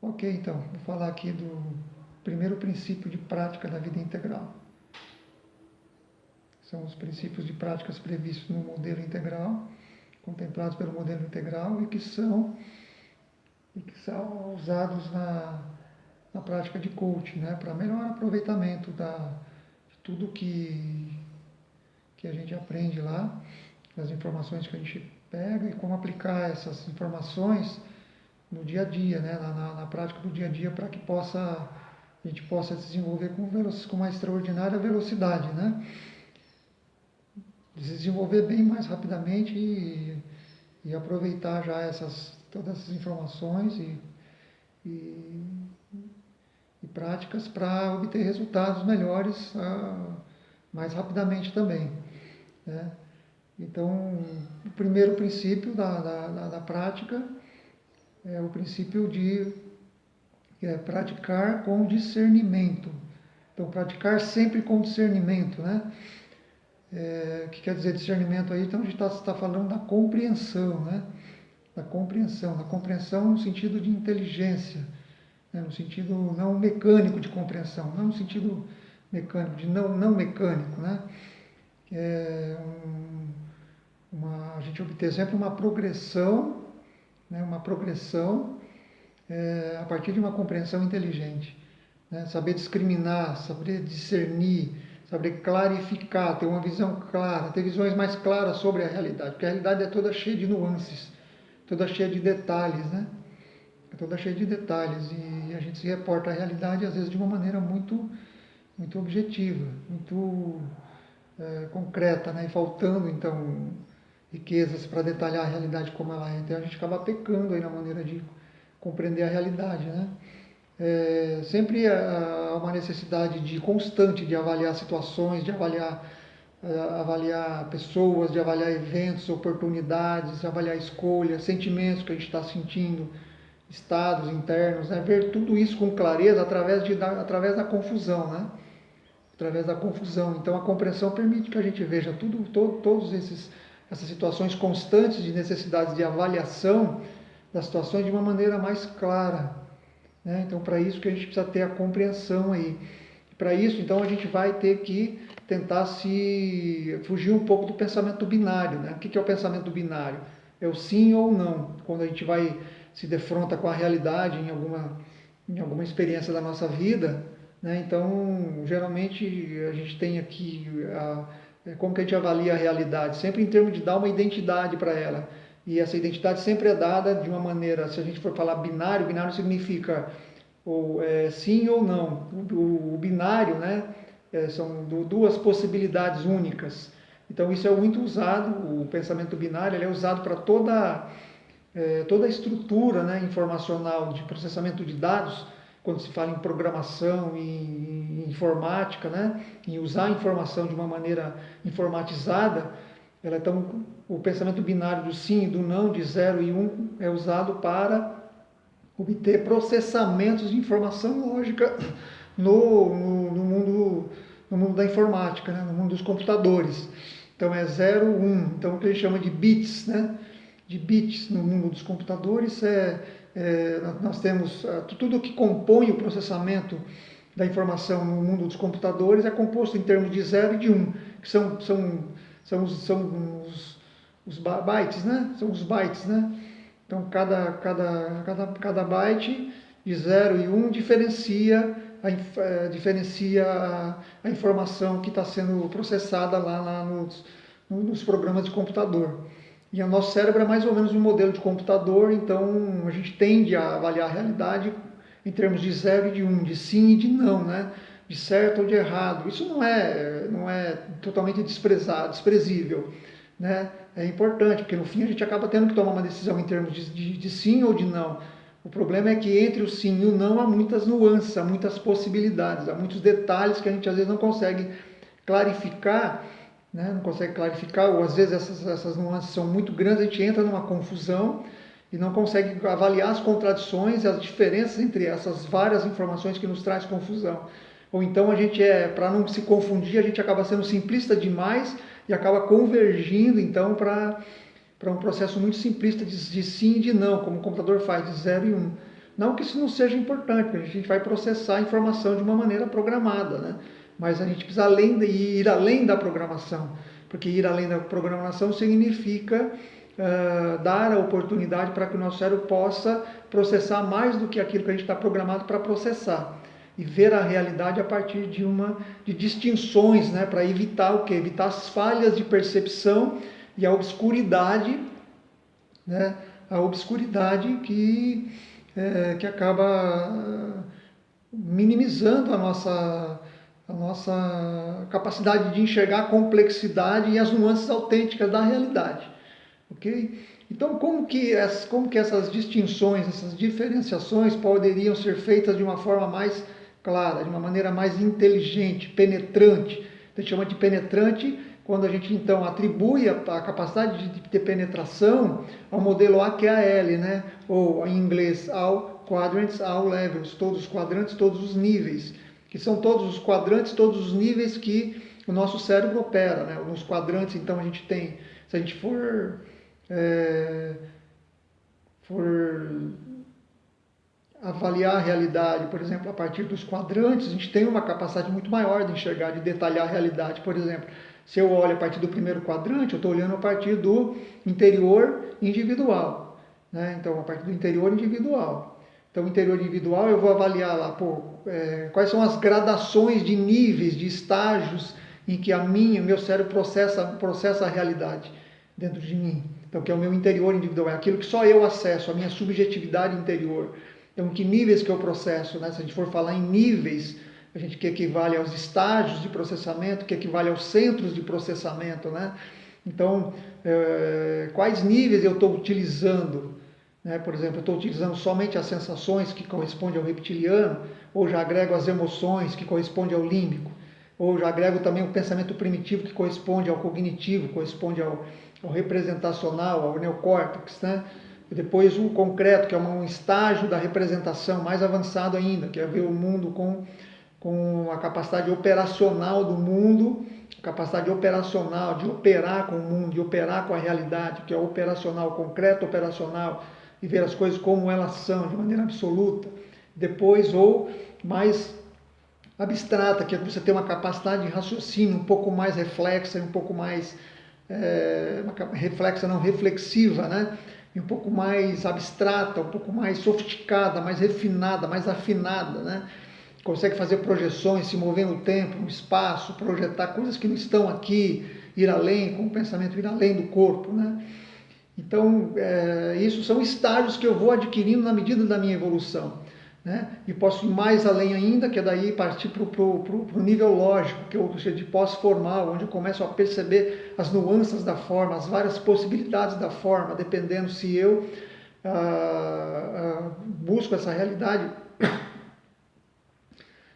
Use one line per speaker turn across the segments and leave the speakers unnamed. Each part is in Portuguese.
Ok, então, vou falar aqui do primeiro princípio de prática da vida integral. São os princípios de práticas previstos no modelo integral, contemplados pelo modelo integral e que são usados na prática de coaching, né, para melhor aproveitamento de tudo que a gente aprende lá, das informações que a gente pega e como aplicar essas informações no dia a dia, né, na prática do dia a dia, para que a gente possa desenvolver com uma extraordinária velocidade, né? Se desenvolver bem mais rapidamente e aproveitar já todas essas informações e, e práticas para obter resultados melhores mais rapidamente também, né? Então, o primeiro princípio da prática é o princípio de praticar com discernimento. Então, praticar sempre com discernimento, né? O que quer dizer discernimento aí? Então, a gente está falando da compreensão, né? Da compreensão no sentido de inteligência, né? No sentido não mecânico de compreensão, não no sentido mecânico, de não mecânico, né? A gente obter sempre uma progressão, né? Uma progressão a partir de uma compreensão inteligente, né? Saber discriminar, saber discernir, saber clarificar, ter uma visão clara, ter visões mais claras sobre a realidade, porque a realidade é toda cheia de nuances, toda cheia de detalhes, né? É toda cheia de detalhes e a gente se reporta à realidade às vezes de uma maneira muito objetiva, muito concreta, né? E faltando então riquezas para detalhar a realidade como ela é. Então a gente acaba pecando aí na maneira de compreender a realidade, né? Sempre há uma necessidade constante de avaliar situações, de avaliar pessoas, de avaliar eventos, oportunidades, de avaliar escolhas, sentimentos que a gente está sentindo, estados internos, né? Ver tudo isso com clareza através da confusão, né? Através da confusão. Então a compreensão permite que a gente veja todas essas situações constantes de necessidades de avaliação das situações de uma maneira mais clara, né? Então, para isso que a gente precisa ter a compreensão aí. Para isso, então, a gente vai ter que tentar fugir um pouco do pensamento binário, né? O que é o pensamento binário? É o sim ou não. Quando a gente se defronta com a realidade em alguma experiência da nossa vida, né? Então, geralmente, a gente tem aqui como que a gente avalia a realidade? Sempre em termos de dar uma identidade para ela. E essa identidade sempre é dada de uma maneira, se a gente for falar binário, binário significa sim ou não. O binário, né, são duas possibilidades únicas. Então isso é muito usado, o pensamento binário ele é usado para toda a estrutura, né, informacional de processamento de dados, quando se fala em programação, em informática, né, em usar a informação de uma maneira informatizada. Então, o pensamento binário do sim e do não, de 0 e 1, é usado para obter processamentos de informação lógica no mundo da informática, né? No mundo dos computadores. Então, é 0, 1. Então, o que a gente chama de bits, né? De bits no mundo dos computadores, nós temos tudo que compõe o processamento da informação no mundo dos computadores é composto em termos de 0 e de 1, que são os bytes, né? São os bytes, né? Então, cada byte de 0 e 1 diferencia a informação que está sendo processada lá nos programas de computador. E o nosso cérebro é mais ou menos um modelo de computador, então a gente tende a avaliar a realidade em termos de 0 e de 1, de sim e de não, né? De certo ou de errado. Isso não é totalmente desprezível, né? É importante, porque no fim a gente acaba tendo que tomar uma decisão em termos de sim ou de não. O problema é que entre o sim e o não há muitas nuances, há muitas possibilidades, há muitos detalhes que a gente às vezes não consegue clarificar, né? Não consegue clarificar, ou às vezes essas nuances são muito grandes, a gente entra numa confusão e não consegue avaliar as contradições e as diferenças entre essas várias informações que nos traz confusão. Ou então para não se confundir, a gente acaba sendo simplista demais e acaba convergindo então para um processo muito simplista de sim e de não, como o computador faz, de 0 e 1. Não que isso não seja importante, porque a gente vai processar a informação de uma maneira programada, né? Mas a gente precisa ir além da programação, porque ir além da programação significa dar a oportunidade para que o nosso cérebro possa processar mais do que aquilo que a gente está programado para processar. E ver a realidade a partir de distinções, né, para evitar o quê? Evitar as falhas de percepção e a obscuridade, né, a obscuridade que acaba minimizando a nossa capacidade de enxergar a complexidade e as nuances autênticas da realidade. Ok? Então, como que essas distinções, essas diferenciações poderiam ser feitas de uma forma mais clara, de uma maneira mais inteligente, penetrante? A gente chama de penetrante quando a gente, então, atribui a capacidade de ter penetração ao modelo AQAL, né? Ou, em inglês, All Quadrants, All Levels, todos os quadrantes, todos os níveis, que são todos os quadrantes, todos os níveis que o nosso cérebro opera, né? Nos quadrantes, então, a gente tem, se a gente for avaliar a realidade, por exemplo, a partir dos quadrantes, a gente tem uma capacidade muito maior de enxergar, de detalhar a realidade. Por exemplo, se eu olho a partir do primeiro quadrante, eu estou olhando a partir do interior individual, né? Então, a partir do interior individual. Então, o interior individual, eu vou avaliar lá, quais são as gradações de níveis, de estágios em que o meu cérebro processa a realidade dentro de mim. Então, que é o meu interior individual, é aquilo que só eu acesso, a minha subjetividade interior. Então, que níveis que eu processo, né? Se a gente for falar em níveis, a gente que equivale aos estágios de processamento, que equivale aos centros de processamento, né? Então, quais níveis eu estou utilizando? Né? Por exemplo, eu estou utilizando somente as sensações, que correspondem ao reptiliano, ou já agrego as emoções, que correspondem ao límbico, ou já agrego também o pensamento primitivo, que corresponde ao cognitivo, corresponde ao representacional, ao neocórtex, né? E depois o concreto, que é um estágio da representação mais avançado ainda, que é ver o mundo com a capacidade operacional do mundo, a capacidade operacional de operar com o mundo, de operar com a realidade, que é operacional, concreto operacional, e ver as coisas como elas são, de maneira absoluta. Depois, ou mais abstrata, que é você ter uma capacidade de raciocínio um pouco mais reflexa, um pouco mais reflexiva, né? E um pouco mais abstrata, um pouco mais sofisticada, mais refinada, mais afinada, né? Consegue fazer projeções, se mover no tempo, no espaço, projetar coisas que não estão aqui, ir além, com o pensamento ir além do corpo, né? Então, isso são estágios que eu vou adquirindo na medida da minha evolução, né? E posso ir mais além ainda, que é daí partir para o nível lógico, que eu chamo de pós-formal, onde eu começo a perceber as nuances da forma, as várias possibilidades da forma, dependendo se eu busco essa realidade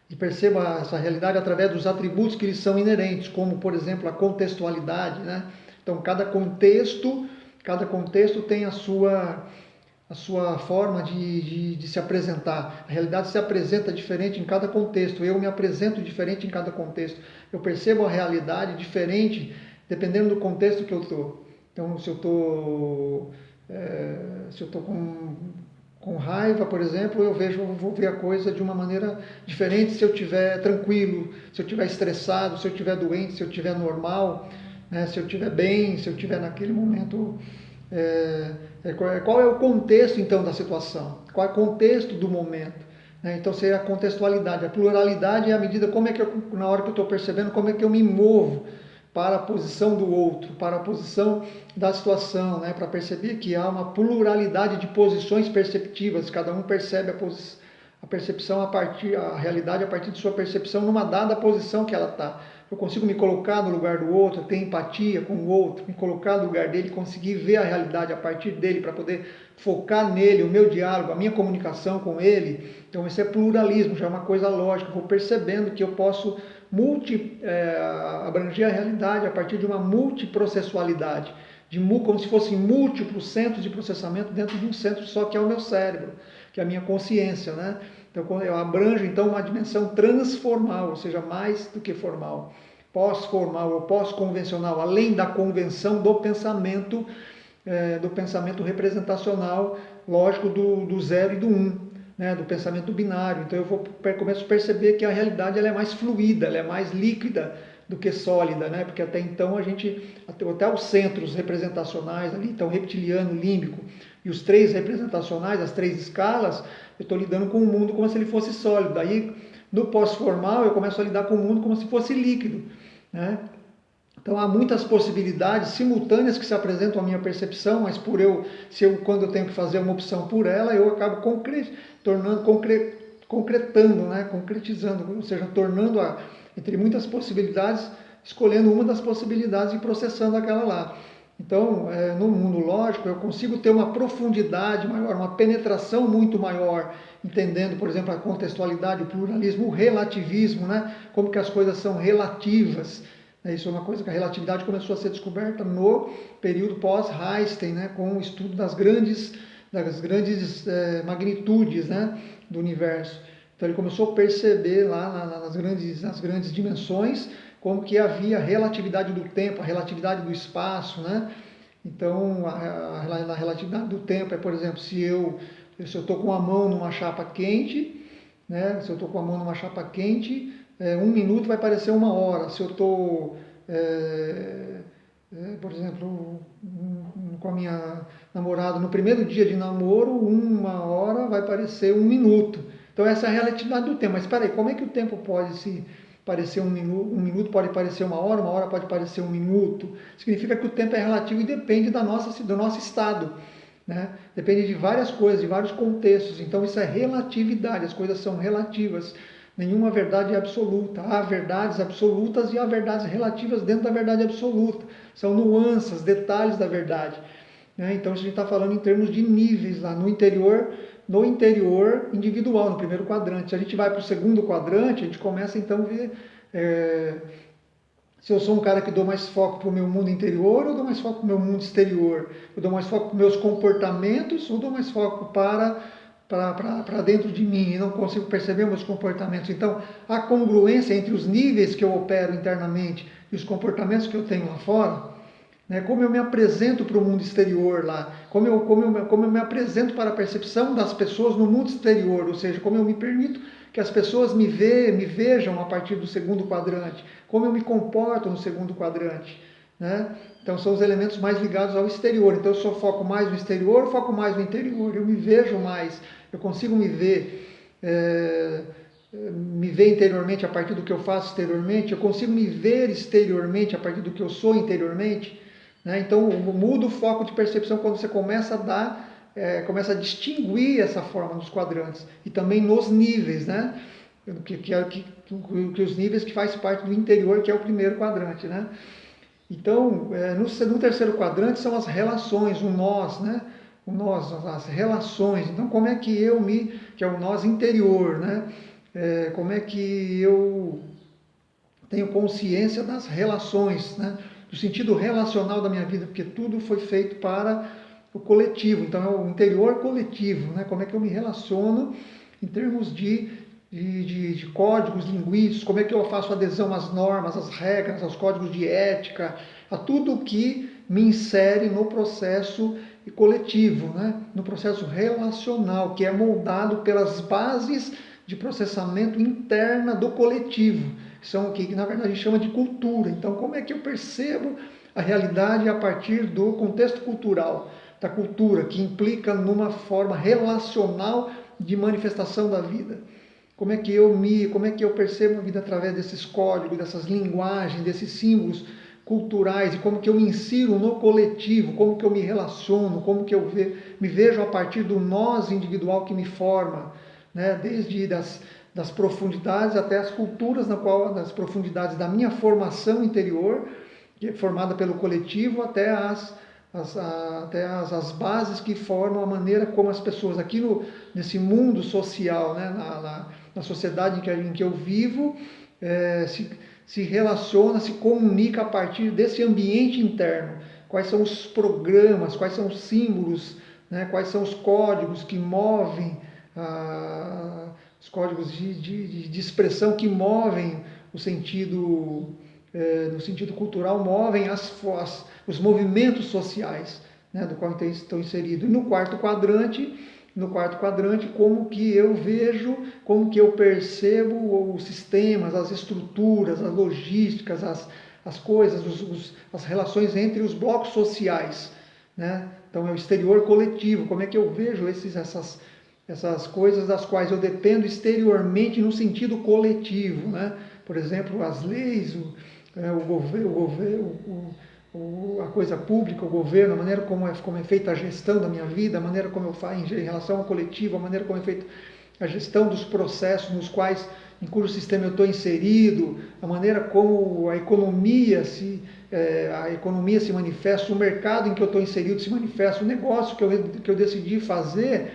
e percebo essa realidade através dos atributos que lhes são inerentes, como, por exemplo, a contextualidade, né? Então, cada contexto tem a sua forma de se apresentar. A realidade se apresenta diferente em cada contexto. Eu me apresento diferente em cada contexto. Eu percebo a realidade diferente dependendo do contexto que eu estou. Então, se eu estou com raiva, por exemplo, eu vou ver a coisa de uma maneira diferente se eu estiver tranquilo, se eu estiver estressado, se eu estiver doente, se eu estiver normal, né? Se eu estiver bem, se eu estiver naquele momento. Qual é o contexto, então, da situação? Qual é o contexto do momento? Então, seria a contextualidade. A pluralidade é a medida como é que na hora que eu estou percebendo, como é que eu me movo para a posição do outro, para a posição da situação, né? Para perceber que há uma pluralidade de posições perceptivas, cada um percebe a percepção a realidade a partir de sua percepção numa dada posição que ela está. Eu consigo me colocar no lugar do outro, ter empatia com o outro, me colocar no lugar dele, conseguir ver a realidade a partir dele, para poder focar nele, o meu diálogo, a minha comunicação com ele. Então, esse é pluralismo, já é uma coisa lógica. Eu vou percebendo que eu posso abranger a realidade a partir de uma multiprocessualidade, como se fossem múltiplos centros de processamento dentro de um centro só, que é o meu cérebro, que é a minha consciência, né? Então, eu abranjo, então, uma dimensão transformal, ou seja, mais do que formal, pós-formal ou pós-convencional, além da convenção do pensamento representacional, lógico, do zero e do um. né, do pensamento binário. Então eu começo a perceber que a realidade ela é mais fluida, ela é mais líquida do que sólida, né? Porque até então até os centros representacionais ali, então reptiliano, límbico e os três representacionais, as três escalas, eu estou lidando com o mundo como se ele fosse sólido. Aí no pós-formal eu começo a lidar com o mundo como se fosse líquido, né? Então há muitas possibilidades simultâneas que se apresentam à minha percepção, mas quando eu tenho que fazer uma opção por ela, eu acabo concretando, né? Concretizando, ou seja, entre muitas possibilidades, escolhendo uma das possibilidades e processando aquela lá. Então, no mundo lógico, eu consigo ter uma profundidade maior, uma penetração muito maior, entendendo, por exemplo, a contextualidade, o pluralismo, o relativismo, né? Como que as coisas são relativas. Isso é uma coisa que a relatividade começou a ser descoberta no período pós-Einstein, né? Com o estudo das grandes magnitudes, né? Do universo. Então ele começou a perceber lá nas grandes dimensões como que havia relatividade do tempo, a relatividade do espaço, né? Então, a relatividade do tempo é, por exemplo, se eu estou com a mão numa chapa quente, né? Se eu estou com a mão numa chapa quente, 1 minuto vai parecer 1 hora. Se eu estou, por exemplo, com a minha namorada no primeiro dia de namoro, 1 hora vai parecer 1 minuto. Então, essa é a relatividade do tempo. Mas espera aí, como é que o tempo pode se parecer 1 minuto? 1 minuto pode parecer 1 hora pode parecer 1 minuto. Significa que o tempo é relativo e depende do nosso estado, né? Depende de várias coisas, de vários contextos. Então, isso é relatividade, as coisas são relativas. Nenhuma verdade é absoluta. Há verdades absolutas e há verdades relativas dentro da verdade absoluta. São nuances, detalhes da verdade, né? Então, a gente está falando em termos de níveis lá no interior individual, no primeiro quadrante. Se a gente vai para o segundo quadrante, a gente começa então a ver se eu sou um cara que dou mais foco para o meu mundo interior ou dou mais foco para o meu mundo exterior. Eu dou mais foco para os meus comportamentos ou dou mais foco para dentro de mim e não consigo perceber meus comportamentos. Então, a congruência entre os níveis que eu opero internamente e os comportamentos que eu tenho lá fora, né? Como eu me apresento para o mundo exterior lá, como eu me apresento para a percepção das pessoas no mundo exterior, ou seja, como eu me permito que as pessoas me vejam a partir do segundo quadrante, como eu me comporto no segundo quadrante, né? Então são os elementos mais ligados ao exterior. Então eu só foco mais no exterior, foco mais no interior, eu me vejo mais, eu consigo me ver interiormente a partir do que eu faço exteriormente, eu consigo me ver exteriormente a partir do que eu sou interiormente, né? Então muda o foco de percepção quando você começa a distinguir essa forma nos quadrantes e também nos níveis, né? Que os níveis que faz parte do interior, que é o primeiro quadrante, né? Então, no terceiro quadrante são as relações, o nós, né? O nós, as relações. Então, como é que que é o nós interior, né? Como é que eu tenho consciência das relações, né? Do sentido relacional da minha vida, porque tudo foi feito para o coletivo. Então, é o interior coletivo, né? Como é que eu me relaciono em termos de códigos linguísticos, como é que eu faço adesão às normas, às regras, aos códigos de ética, a tudo que me insere no processo coletivo, né? No processo relacional, que é moldado pelas bases de processamento interna do coletivo, que na verdade a gente chama de cultura. Então, como é que eu percebo a realidade a partir do contexto cultural, da cultura, que implica numa forma relacional de manifestação da vida? Como é que eu percebo a vida através desses códigos, dessas linguagens, desses símbolos culturais, e como que eu me insiro no coletivo, como que eu me relaciono, como que eu me vejo a partir do nós individual que me forma, né? Desde das profundidades até as culturas, das profundidades da minha formação interior, que é formada pelo coletivo, até as bases que formam a maneira como as pessoas aqui nesse mundo social, né? Na sociedade em que eu vivo, se relaciona, se comunica a partir desse ambiente interno. Quais são os programas, quais são os símbolos, né? Quais são os códigos que movem, os códigos de expressão que movem o sentido, no sentido cultural, movem os movimentos sociais, né? Do qual estão inseridos. E no quarto quadrante, no quarto quadrante, como que eu vejo, como que eu percebo os sistemas, as estruturas, as logísticas, as coisas, as relações entre os blocos sociais, né? Então é o exterior coletivo, como é que eu vejo essas coisas das quais eu dependo exteriormente no sentido coletivo, né? Por exemplo, as leis, a coisa pública, o governo, a maneira como é feita a gestão da minha vida, a maneira como eu faço em relação ao coletivo, a maneira como é feita a gestão dos processos em cujo sistema eu estou inserido, a maneira como a economia se manifesta, o mercado em que eu estou inserido se manifesta, o negócio que eu decidi fazer,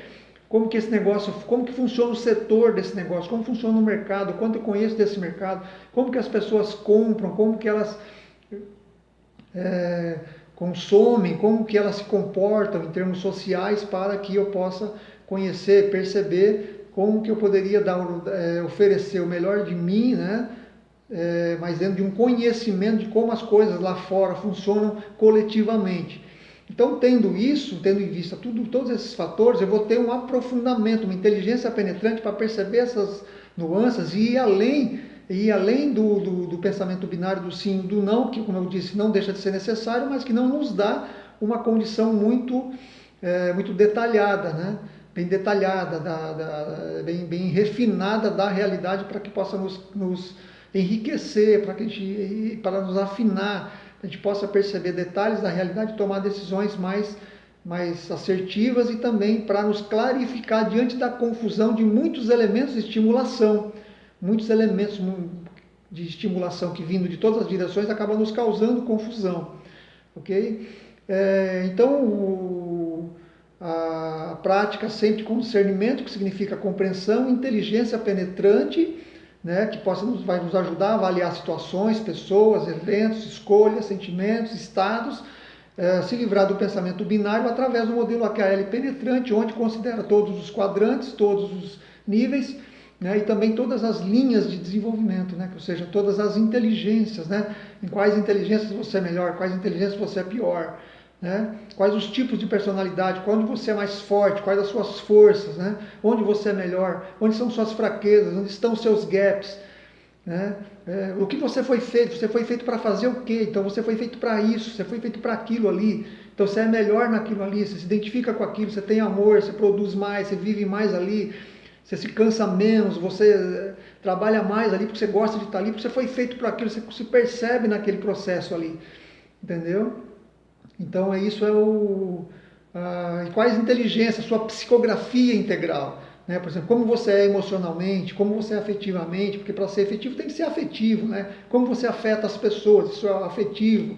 como que esse negócio, como que funciona o setor desse negócio, como funciona o mercado, quanto eu conheço desse mercado, como que as pessoas compram, como que elas consomem, como que elas se comportam em termos sociais para que eu possa conhecer, perceber como que eu poderia oferecer o melhor de mim, né? Mas dentro de um conhecimento de como as coisas lá fora funcionam coletivamente. Então, tendo em vista todos esses fatores, eu vou ter um aprofundamento, uma inteligência penetrante para perceber essas nuances e ir além do pensamento binário do sim e do não, que, como eu disse, não deixa de ser necessário, mas que não nos dá uma condição muito detalhada, né? Bem detalhada, bem refinada da realidade para que possa nos enriquecer, para nos afinar, a gente possa perceber detalhes da realidade e tomar decisões mais assertivas e também para nos clarificar diante da confusão de muitos elementos de estimulação. Muitos elementos de estimulação que vindo de todas as direções acabam nos causando confusão. Ok? Então, a prática sempre com discernimento, que significa compreensão, inteligência penetrante, né, que vai nos ajudar a avaliar situações, pessoas, eventos, escolhas, sentimentos, estados, se livrar do pensamento binário através do modelo AQL penetrante, onde considera todos os quadrantes, todos os níveis, né, e também todas as linhas de desenvolvimento, né, ou seja, todas as inteligências, né, em quais inteligências você é melhor, quais inteligências você é pior, né, quais os tipos de personalidade, onde você é mais forte, quais as suas forças, né, onde você é melhor, onde são suas fraquezas, onde estão os seus gaps, né, o que você foi feito para fazer o quê? Então você foi feito para isso, você foi feito para aquilo ali, então você é melhor naquilo ali, você se identifica com aquilo, você tem amor, você produz mais, você vive mais ali, você se cansa menos, você trabalha mais ali porque você gosta de estar ali, porque você foi feito para aquilo, você se percebe naquele processo ali, entendeu? Então isso quais inteligências, sua psicografia integral, né? Por exemplo, como você é emocionalmente, como você é afetivamente, porque para ser efetivo tem que ser afetivo, né? Como você afeta as pessoas, isso é afetivo.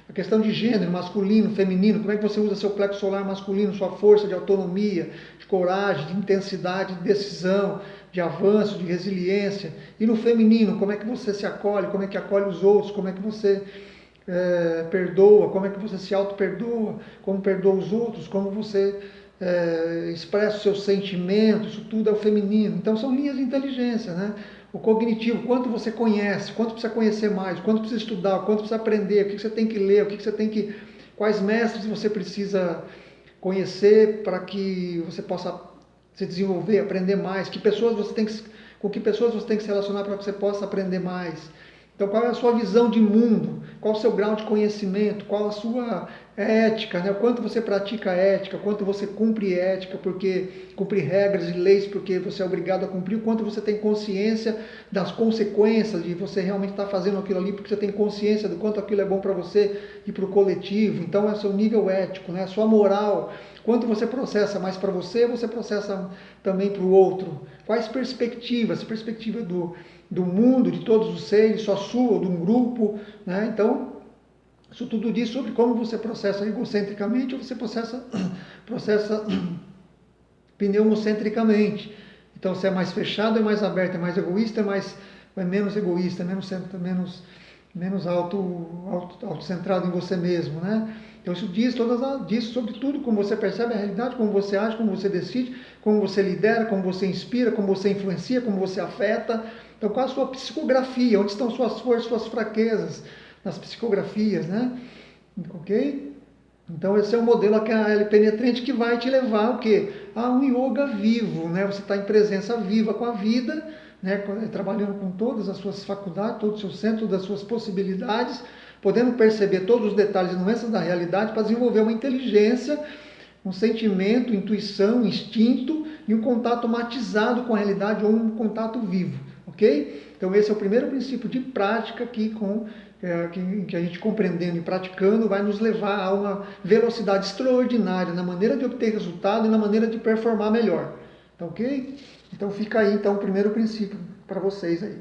A questão de gênero, masculino, feminino, como é que você usa seu plexo solar masculino, sua força de autonomia, de coragem, de intensidade, de decisão, de avanço, de resiliência. E no feminino, como é que você se acolhe, como é que acolhe os outros, como é que você perdoa, como é que você se auto-perdoa, como perdoa os outros, como você expressa os seus sentimentos, isso tudo é o feminino. Então são linhas de inteligência, né? O cognitivo, quanto você conhece, quanto precisa conhecer mais, quanto precisa estudar, quanto precisa aprender, o que você tem que ler, quais mestres você precisa conhecer para que você possa se desenvolver, aprender mais, com que pessoas você tem que se relacionar para que você possa aprender mais. Então, qual é a sua visão de mundo? Qual o seu grau de conhecimento? Qual a sua ética? Né? O quanto você pratica ética? O quanto você cumpre ética, porque cumpre regras e leis porque você é obrigado a cumprir? O quanto você tem consciência das consequências de você realmente estar fazendo aquilo ali, porque você tem consciência do quanto aquilo é bom para você e para o coletivo. Então, é o seu nível ético, né? A sua moral. Quanto você processa mais para você processa também para o outro. Quais perspectivas? Perspectiva do mundo, de todos os seres, só sua, ou de um grupo, né? Então, isso tudo diz sobre como você processa egocentricamente ou você processa pneumocentricamente. Então, se é mais fechado, é mais aberto, é mais egoísta, é menos egoísta, menos autocentrado em você mesmo, né? Então, isso diz sobre tudo, como você percebe a realidade, como você age, como você decide, como você lidera, como você inspira, como você influencia, como você afeta. Então, qual a sua psicografia? Onde estão suas forças, suas fraquezas nas psicografias, né? Ok? Então esse é o modelo que a penetrante que vai te levar o quê? A um yoga vivo, né? Você está em presença viva com a vida, né? Trabalhando com todas as suas faculdades, todo o seu centro, das suas possibilidades, podendo perceber todos os detalhes e nuances da realidade para desenvolver uma inteligência, um sentimento, intuição, instinto e um contato matizado com a realidade ou um contato vivo, ok? Então esse é o primeiro princípio de prática que a gente compreendendo e praticando vai nos levar a uma velocidade extraordinária na maneira de obter resultado e na maneira de performar melhor, tá ok? Então fica aí então o primeiro princípio para vocês aí.